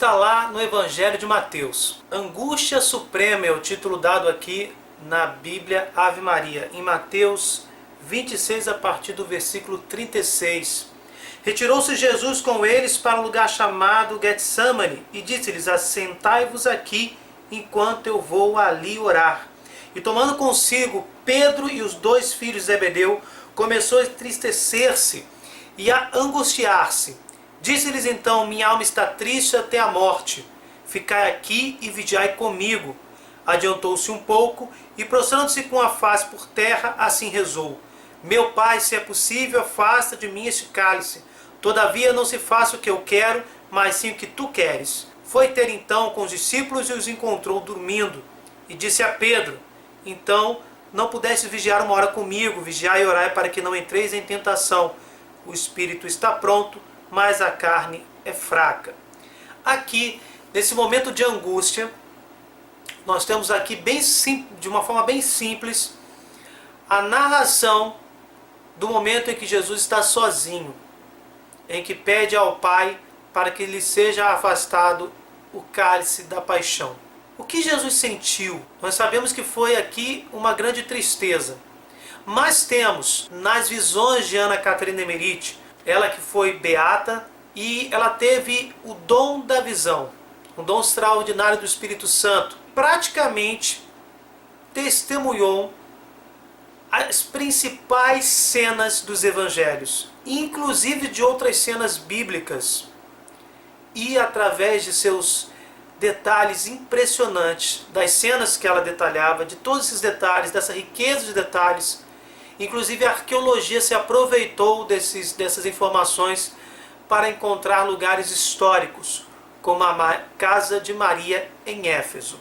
está lá no Evangelho de Mateus. Angústia suprema é o título dado aqui na Bíblia Ave Maria, em Mateus 26, a partir do versículo 36. Retirou-se Jesus com eles para um lugar chamado Getsemane e disse-lhes: assentai-vos aqui enquanto eu vou ali orar. E tomando consigo Pedro e os dois filhos de Zebedeu, começou a entristecer-se e a angustiar-se. Disse-lhes então: minha alma está triste até a morte. Ficai aqui e vigiai comigo. Adiantou-se um pouco e, prostrando-se com a face por terra, assim rezou: meu Pai, se é possível, afasta de mim este cálice. Todavia não se faça o que eu quero, mas sim o que tu queres. Foi ter então com os discípulos e os encontrou dormindo. E disse a Pedro: então não pudeste vigiar uma hora comigo, vigiai e orai para que não entreis em tentação. O espírito está pronto, mas a carne é fraca. Aqui, nesse momento de angústia, nós temos aqui de uma forma bem simples a narração do momento em que Jesus está sozinho, em que pede ao Pai para que lhe seja afastado o cálice da paixão. O que Jesus sentiu? Nós sabemos que foi aqui uma grande tristeza. Mas temos nas visões de Ana Catarina Emeriti, ela que foi beata e ela teve o dom da visão, um dom extraordinário do Espírito Santo. Praticamente testemunhou as principais cenas dos evangelhos, inclusive de outras cenas bíblicas, e através de seus detalhes impressionantes, das cenas que ela detalhava, de todos esses detalhes, dessa riqueza de detalhes, inclusive a arqueologia se aproveitou dessas informações para encontrar lugares históricos, como a Casa de Maria em Éfeso.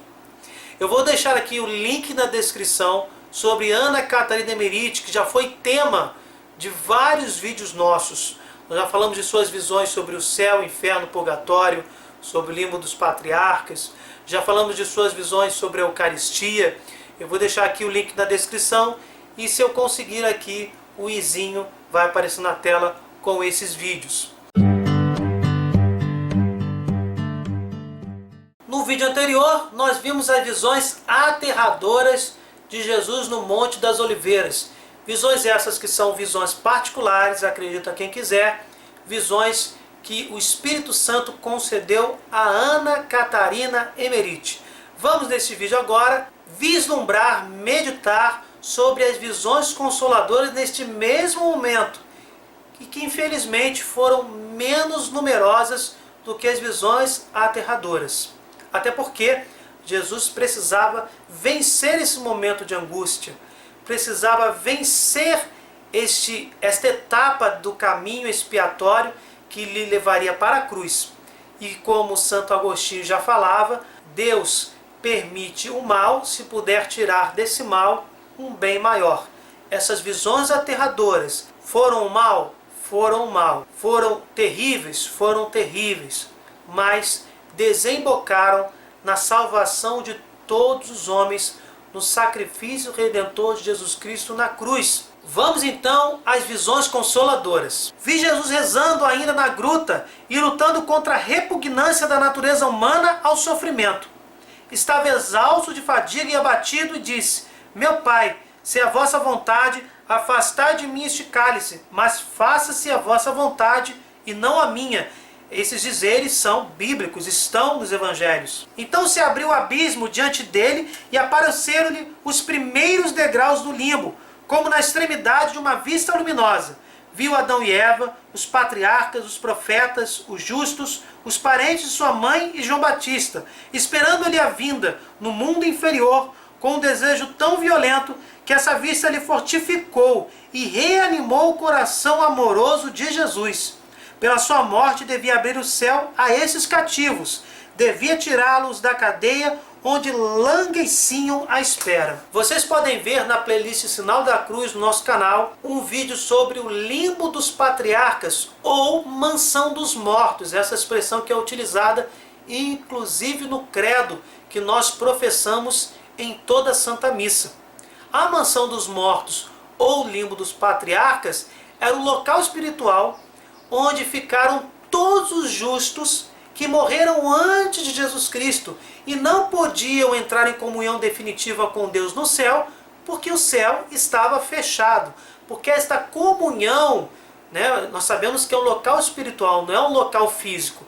Eu vou deixar aqui o link na descrição sobre Ana Catarina Emeriti, que já foi tema de vários vídeos nossos. Nós já falamos de suas visões sobre o céu, o inferno, o purgatório, sobre o limbo dos patriarcas. Já falamos de suas visões sobre a Eucaristia. Eu vou deixar aqui o link na descrição e, se eu conseguir aqui, o izinho vai aparecer na tela com esses vídeos. No vídeo anterior, nós vimos as visões aterradoras de Jesus no Monte das Oliveiras. Visões essas que são visões particulares, acredita quem quiser, visões que o Espírito Santo concedeu a Ana Catarina Emeriti. Vamos nesse vídeo agora vislumbrar, meditar sobre as visões consoladoras neste mesmo momento, e que infelizmente foram menos numerosas do que as visões aterradoras. Até porque Jesus precisava vencer esse momento de angústia, precisava vencer esta etapa do caminho expiatório que lhe levaria para a cruz. E como Santo Agostinho já falava, Deus permite o mal se puder tirar desse mal um bem maior. Essas visões aterradoras foram o mal? Foram o mal. Foram terríveis? Foram terríveis. Mas desembocaram na salvação de todos os homens, no sacrifício redentor de Jesus Cristo na cruz. Vamos então às visões consoladoras. Vi Jesus rezando ainda na gruta e lutando contra a repugnância da natureza humana ao sofrimento. Estava exausto de fadiga e abatido e disse: meu Pai, se é a vossa vontade, afastai de mim este cálice, mas faça-se a vossa vontade e não a minha. Esses dizeres são bíblicos, estão nos evangelhos. Então se abriu o abismo diante dele e apareceram-lhe os primeiros degraus do limbo, como na extremidade de uma vista luminosa. Viu Adão e Eva, os patriarcas, os profetas, os justos, os parentes de sua mãe e João Batista, esperando-lhe a vinda no mundo inferior, com um desejo tão violento que essa vista lhe fortificou e reanimou o coração amoroso de Jesus. Pela sua morte devia abrir o céu a esses cativos, devia tirá-los da cadeia onde langueciam à espera. Vocês podem ver na playlist Sinal da Cruz no nosso canal um vídeo sobre o limbo dos patriarcas ou mansão dos mortos, essa expressão que é utilizada inclusive no credo que nós professamos em toda a Santa Missa. A mansão dos mortos ou limbo dos patriarcas era o local espiritual onde ficaram todos os justos que morreram antes de Jesus Cristo e não podiam entrar em comunhão definitiva com Deus no céu, porque o céu estava fechado. Porque esta comunhão, né, nós sabemos que é um local espiritual, não é um local físico.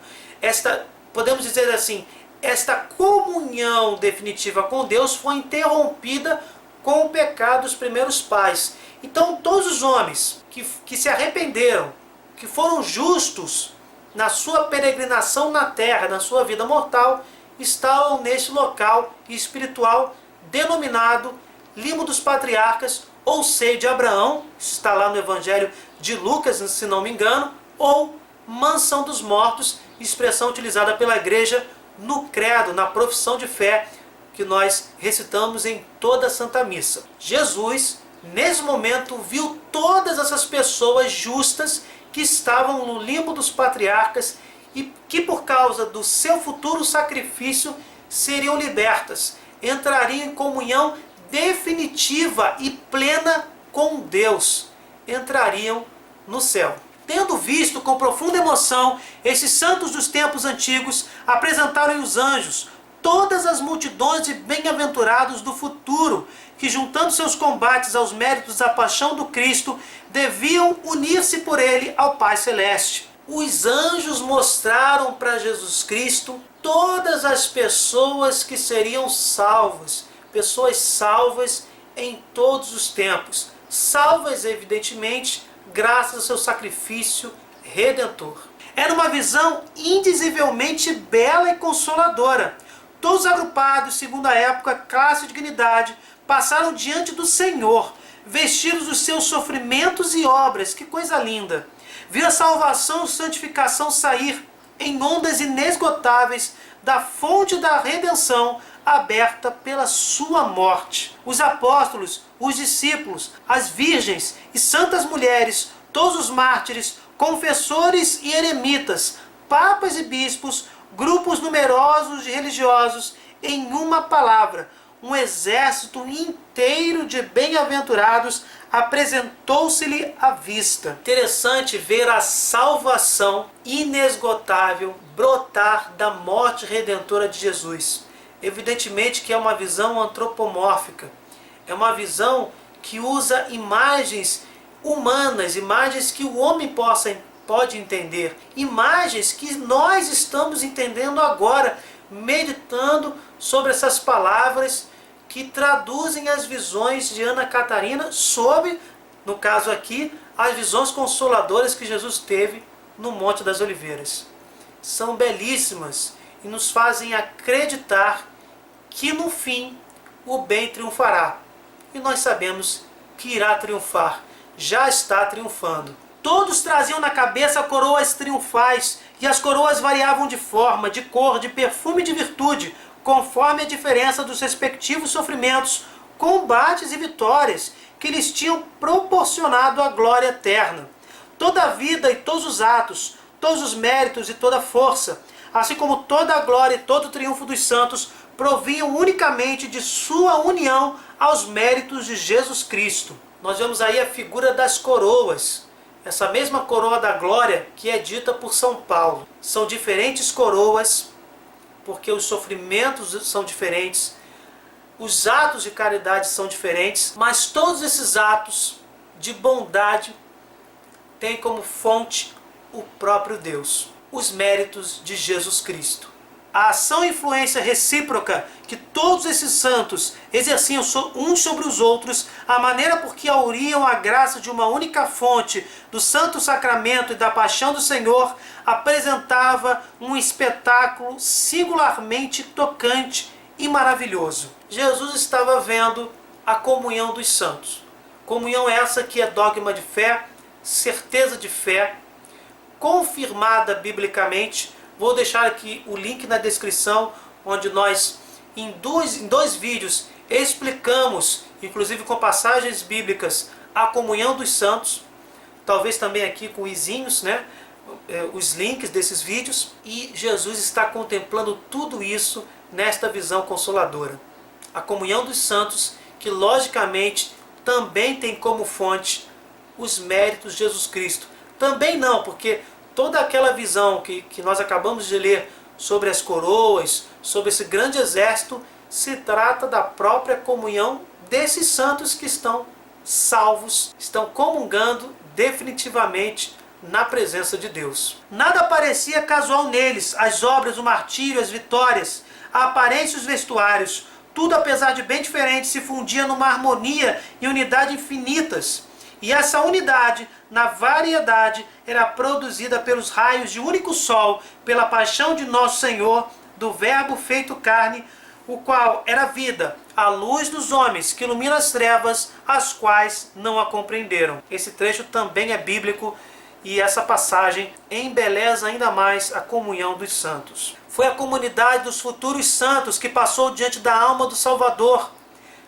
Podemos dizer assim, esta comunhão definitiva com Deus foi interrompida com o pecado dos primeiros pais. Então todos os homens que se arrependeram, que foram justos na sua peregrinação na terra, na sua vida mortal, estavam neste local espiritual denominado Limo dos Patriarcas, ou seio de Abraão, isso está lá no Evangelho de Lucas, se não me engano, ou mansão dos mortos, expressão utilizada pela igreja no credo, na profissão de fé, que nós recitamos em toda a Santa Missa. Jesus, nesse momento, viu todas essas pessoas justas que estavam no limbo dos patriarcas e que por causa do seu futuro sacrifício seriam libertas, entrariam em comunhão definitiva e plena com Deus, entrariam no céu. Tendo visto com profunda emoção esses santos dos tempos antigos, apresentaram os anjos todas as multidões de bem-aventurados do futuro, que juntando seus combates aos méritos da paixão do Cristo, deviam unir-se por ele ao Pai Celeste. Os anjos mostraram para Jesus Cristo todas as pessoas que seriam salvas, pessoas salvas em todos os tempos, salvas evidentemente graças ao seu sacrifício redentor. Era uma visão indizivelmente bela e consoladora. Todos agrupados, segundo a época, classe e dignidade, passaram diante do Senhor, vestidos dos seus sofrimentos e obras. Que coisa linda! Viu a salvação e santificação sair em ondas inesgotáveis da fonte da redenção aberta pela sua morte. Os apóstolos, os discípulos, as virgens e santas mulheres, todos os mártires, confessores e eremitas, papas e bispos, grupos numerosos de religiosos, em uma palavra, um exército inteiro de bem-aventurados apresentou-se-lhe à vista. Interessante ver a salvação inesgotável brotar da morte redentora de Jesus. Evidentemente que é uma visão antropomórfica, é uma visão que usa imagens humanas, imagens que o homem pode entender, imagens que nós estamos entendendo agora, meditando sobre essas palavras que traduzem as visões de Ana Catarina sobre, no caso aqui, as visões consoladoras que Jesus teve no Monte das Oliveiras. São belíssimas e nos fazem acreditar que no fim o bem triunfará. E nós sabemos que irá triunfar, já está triunfando. Todos traziam na cabeça coroas triunfais, e as coroas variavam de forma, de cor, de perfume e de virtude, conforme a diferença dos respectivos sofrimentos, combates e vitórias que lhes tinham proporcionado a glória eterna. Toda a vida e todos os atos, todos os méritos e toda a força, assim como toda a glória e todo o triunfo dos santos, provinham unicamente de sua união aos méritos de Jesus Cristo. Nós vemos aí a figura das coroas, essa mesma coroa da glória que é dita por São Paulo. São diferentes coroas, porque os sofrimentos são diferentes, os atos de caridade são diferentes, mas todos esses atos de bondade têm como fonte o próprio Deus, os méritos de Jesus Cristo. A ação e influência recíproca que todos esses santos exerciam uns sobre os outros, a maneira por que auriam a graça de uma única fonte do Santo Sacramento e da Paixão do Senhor, apresentava um espetáculo singularmente tocante e maravilhoso. Jesus estava vendo a comunhão dos santos. Comunhão essa que é dogma de fé, certeza de fé, confirmada biblicamente. Vou deixar aqui o link na descrição, onde nós, em dois vídeos, explicamos, inclusive com passagens bíblicas, a comunhão dos santos. Talvez também aqui com izinhos, né? Os links desses vídeos. E Jesus está contemplando tudo isso nesta visão consoladora. A comunhão dos santos, que logicamente também tem como fonte os méritos de Jesus Cristo. Também não, porque toda aquela visão que nós acabamos de ler sobre as coroas, sobre esse grande exército, se trata da própria comunhão desses santos que estão salvos, estão comungando definitivamente na presença de Deus. Nada parecia casual neles, as obras, o martírio, as vitórias, a aparência e os vestuários. Tudo, apesar de bem diferente, se fundia numa harmonia e unidade infinitas. E essa unidade, na variedade, era produzida pelos raios de único sol, pela paixão de nosso Senhor, do Verbo feito carne, o qual era vida, a luz dos homens, que ilumina as trevas, as quais não a compreenderam. Esse trecho também é bíblico e essa passagem embeleza ainda mais a comunhão dos santos. Foi a comunidade dos futuros santos que passou diante da alma do Salvador.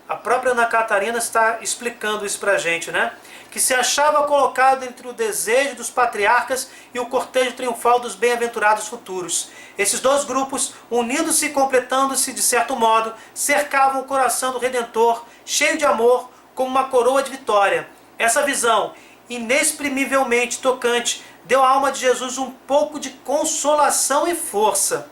A própria Ana Catarina está explicando isso para a gente, né? Que se achava colocado entre o desejo dos patriarcas e o cortejo triunfal dos bem-aventurados futuros. Esses dois grupos, unindo-se e completando-se de certo modo, cercavam o coração do Redentor, cheio de amor, como uma coroa de vitória. Essa visão, inexprimivelmente tocante, deu à alma de Jesus um pouco de consolação e força.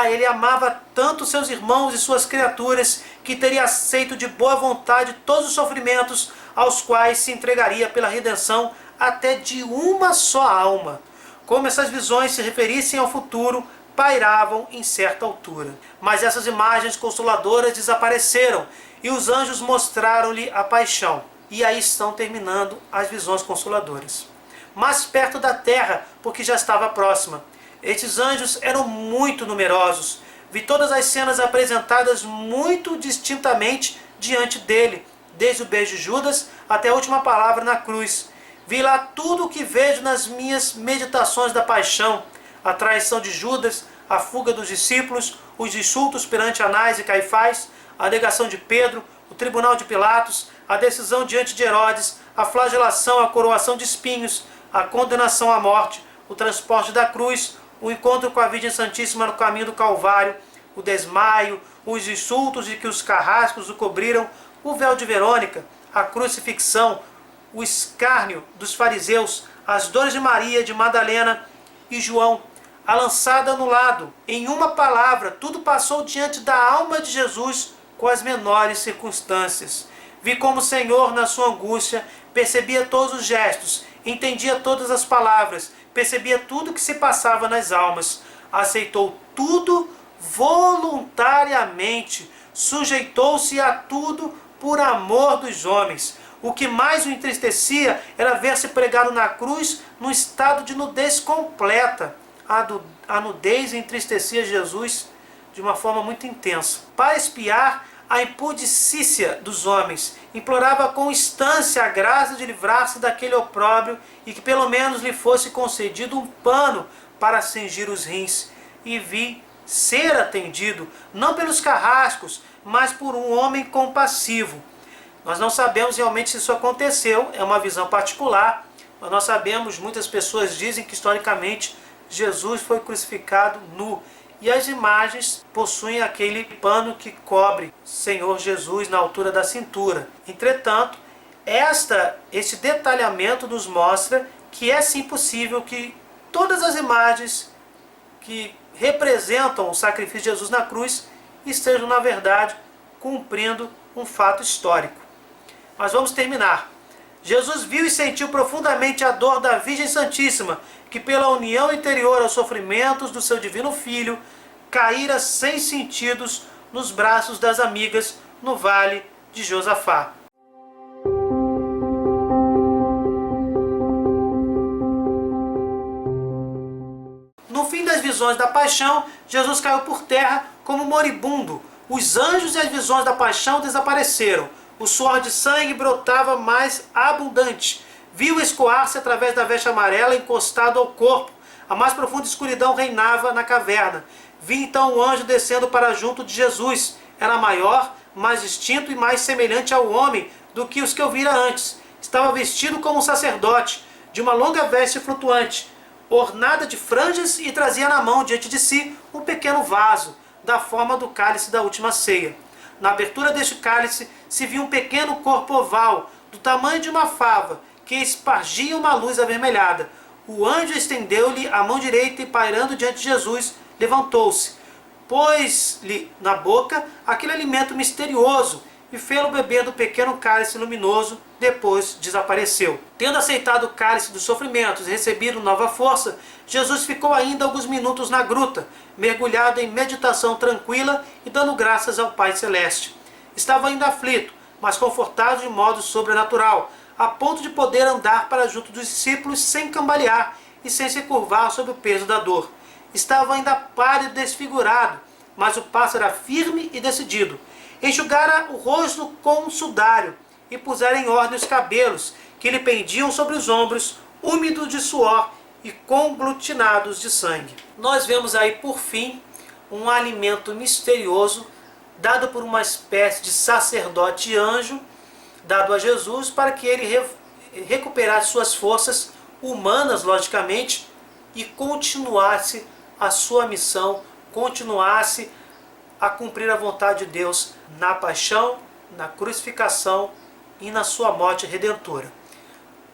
Ele amava tanto seus irmãos e suas criaturas que teria aceito de boa vontade todos os sofrimentos aos quais se entregaria pela redenção até de uma só alma. Como essas visões se referissem ao futuro, pairavam em certa altura. Mas essas imagens consoladoras desapareceram e os anjos mostraram-lhe a paixão. E aí estão terminando as visões consoladoras. Mais perto da terra, porque já estava próxima. Estes anjos eram muito numerosos. Vi todas as cenas apresentadas muito distintamente diante dele, desde o beijo de Judas até a última palavra na cruz. Vi lá tudo o que vejo nas minhas meditações da paixão: a traição de Judas, a fuga dos discípulos, os insultos perante Anás e Caifás, a negação de Pedro, o tribunal de Pilatos, a decisão diante de Herodes, a flagelação, a coroação de espinhos, a condenação à morte, o transporte da cruz, o encontro com a Virgem Santíssima no caminho do Calvário, o desmaio, os insultos de que os carrascos o cobriram, o véu de Verônica, a crucifixão, o escárnio dos fariseus, as dores de Maria, de Madalena e João, a lançada no lado. Em uma palavra, tudo passou diante da alma de Jesus com as menores circunstâncias. Vi como o Senhor, na sua angústia, percebia todos os gestos, entendia todas as palavras, percebia tudo o que se passava nas almas, aceitou tudo voluntariamente, sujeitou-se a tudo por amor dos homens. O que mais o entristecia era ver-se pregado na cruz num estado de nudez completa. A nudez entristecia Jesus de uma forma muito intensa. Para espiar a impudicícia dos homens, implorava com instância a graça de livrar-se daquele opróbrio e que pelo menos lhe fosse concedido um pano para cingir os rins. E vi ser atendido, não pelos carrascos, mas por um homem compassivo. Nós não sabemos realmente se isso aconteceu, é uma visão particular, mas nós sabemos, muitas pessoas dizem que historicamente Jesus foi crucificado nu. E as imagens possuem aquele pano que cobre Senhor Jesus na altura da cintura. Entretanto, este detalhamento nos mostra que é sim possível que todas as imagens que representam o sacrifício de Jesus na cruz estejam, na verdade, cumprindo um fato histórico. Mas vamos terminar. Jesus viu e sentiu profundamente a dor da Virgem Santíssima, que pela união interior aos sofrimentos do seu divino Filho, caíra sem sentidos nos braços das amigas no vale de Josafá. No fim das visões da paixão, Jesus caiu por terra como moribundo. Os anjos e as visões da paixão desapareceram. O suor de sangue brotava mais abundante. Viu escoar-se através da veste amarela encostado ao corpo. A mais profunda escuridão reinava na caverna. Vi então o anjo descendo para junto de Jesus. Era maior, mais distinto e mais semelhante ao homem do que os que eu vira antes. Estava vestido como um sacerdote, de uma longa veste flutuante, ornada de franjas, e trazia na mão diante de si um pequeno vaso, da forma do cálice da última ceia. Na abertura deste cálice se viu um pequeno corpo oval, do tamanho de uma fava, que espargia uma luz avermelhada. O anjo estendeu-lhe a mão direita e, pairando diante de Jesus, levantou-se, pôs-lhe na boca aquele alimento misterioso e fê-lo beber do pequeno cálice luminoso, depois desapareceu. Tendo aceitado o cálice dos sofrimentos e recebido nova força, Jesus ficou ainda alguns minutos na gruta, mergulhado em meditação tranquila e dando graças ao Pai Celeste. Estava ainda aflito, mas confortado de modo sobrenatural, a ponto de poder andar para junto dos discípulos sem cambalear e sem se curvar sob o peso da dor. Estava ainda pálido e desfigurado, mas o passo era firme e decidido. Enxugara o rosto com um sudário e pusera em ordem os cabelos que lhe pendiam sobre os ombros, úmidos de suor e conglutinados de sangue. Nós vemos aí, por fim, um alimento misterioso dado por uma espécie de sacerdote anjo, dado a Jesus para que ele recuperasse suas forças humanas, logicamente, e continuasse a sua missão, continuasse a cumprir a vontade de Deus na paixão, na crucificação e na sua morte redentora.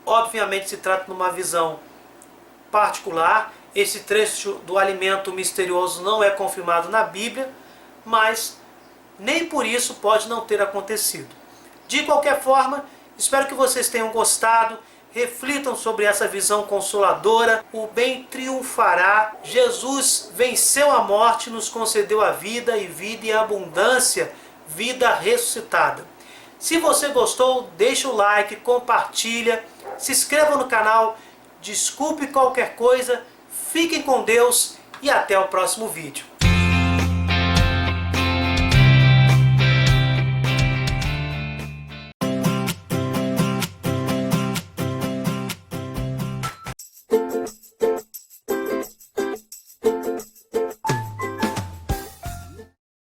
Obviamente se trata de uma visão particular, esse trecho do alimento misterioso não é confirmado na Bíblia, mas nem por isso pode não ter acontecido. De qualquer forma, espero que vocês tenham gostado, reflitam sobre essa visão consoladora. O bem triunfará, Jesus venceu a morte, nos concedeu a vida e vida em abundância, vida ressuscitada. Se você gostou, deixa o like, compartilha, se inscreva no canal, desculpe qualquer coisa, fiquem com Deus e até o próximo vídeo.